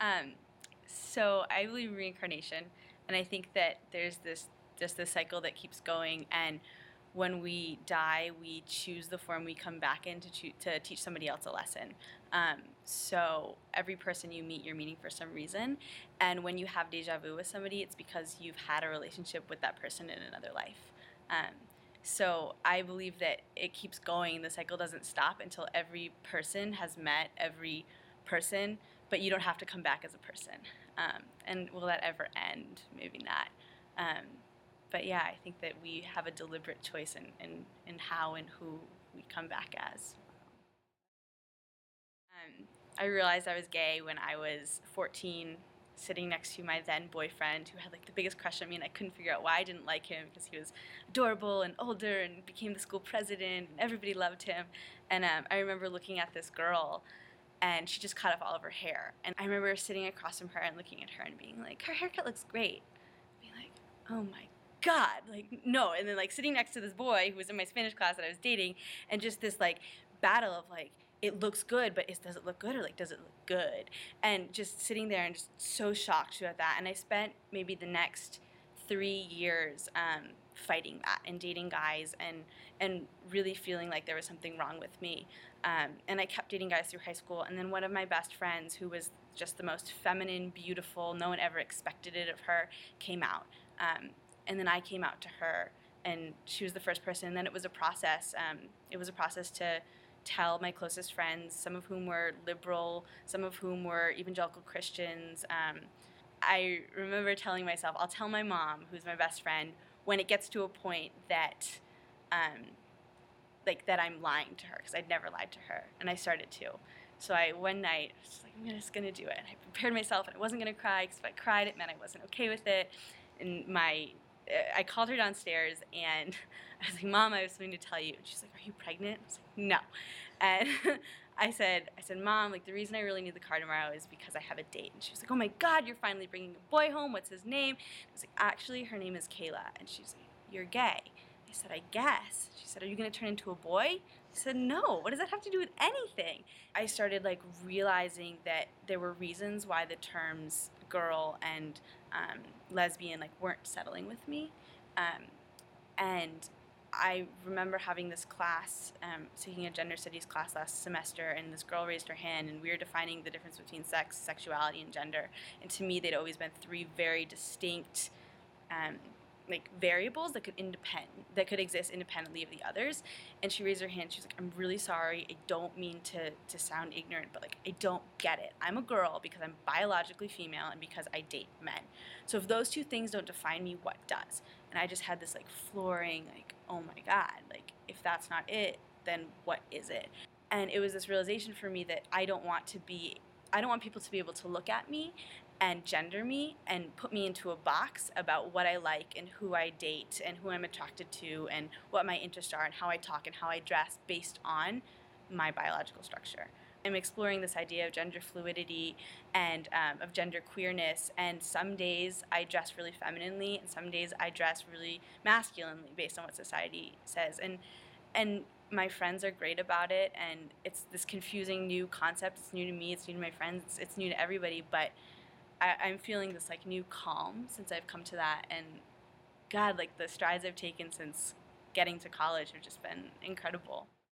Um, so I believe in reincarnation, and I think that there's this cycle that keeps going, and when we die, we choose the form we come back in to teach somebody else a lesson. So every person you meet, you're meeting for some reason, and when you have deja vu with somebody, it's because you've had a relationship with that person in another life. Um, so I believe that it keeps going. The cycle doesn't stop until every person has met every person, but you don't have to come back as a person. And will that ever end? Maybe not. But yeah, I think that we have a deliberate choice in how and who we come back as. I realized I was gay when I was 14, sitting next to my then boyfriend, who had like the biggest crush on me, and I couldn't figure out why I didn't like him, because he was adorable and older and became the school president, and everybody loved him. And I remember looking at this girl, and she just cut off all of her hair. And I remember sitting across from her and looking at her and being like, her haircut looks great. Being like, oh my God, like, no. And then like sitting next to this boy who was in my Spanish class that I was dating, and just this like battle of like, it looks good, but does it look good, or like, does it look good? And just sitting there and just so shocked about that. And I spent maybe the next 3 years fighting that and dating guys, and really feeling like there was something wrong with me. And I kept dating guys through high school. And then one of my best friends, who was just the most feminine, beautiful, no one ever expected it of her, came out. And then I came out to her, and she was the first person. And then it was a process. It was a process to tell my closest friends, some of whom were liberal, some of whom were evangelical Christians. I remember telling myself, I'll tell my mom, who's my best friend, when it gets to a point that, that I'm lying to her, because I'd never lied to her, and I started to. So one night, I was like, I'm just gonna do it. And I prepared myself, and I wasn't gonna cry, because if I cried, it meant I wasn't okay with it. And I called her downstairs, and I was like, Mom, I have something to tell you. And she's like, are you pregnant? I was like, no. And I said, Mom, like, the reason I really need the car tomorrow is because I have a date. And she was like, oh my God, you're finally bringing a boy home. What's his name? I was like, actually, her name is Kayla. And she's like, you're gay. I said, I guess. She said, are you going to turn into a boy? I said, no. What does that have to do with anything? I started like realizing that there were reasons why the terms girl and lesbian like weren't settling with me. And I remember having this class, taking a gender studies class last semester, and this girl raised her hand, and we were defining the difference between sex, sexuality, and gender. And to me, they'd always been three very distinct like variables that could exist independently of the others. And she raised her hand. She was like, I'm really sorry. I don't mean to sound ignorant, but like, I don't get it. I'm a girl because I'm biologically female and because I date men. So if those two things don't define me, what does? And I just had this like flooring, like, oh my God, like if that's not it, then what is it? And it was this realization for me that I don't want people to be able to look at me and gender me and put me into a box about what I like and who I date and who I'm attracted to and what my interests are and how I talk and how I dress based on my biological structure. I'm exploring this idea of gender fluidity and of gender queerness, and some days I dress really femininely and some days I dress really masculinely based on what society says. And my friends are great about it, and it's this confusing new concept. It's new to me, it's new to my friends, it's new to everybody, but I'm feeling this like new calm since I've come to that. And God, like the strides I've taken since getting to college have just been incredible.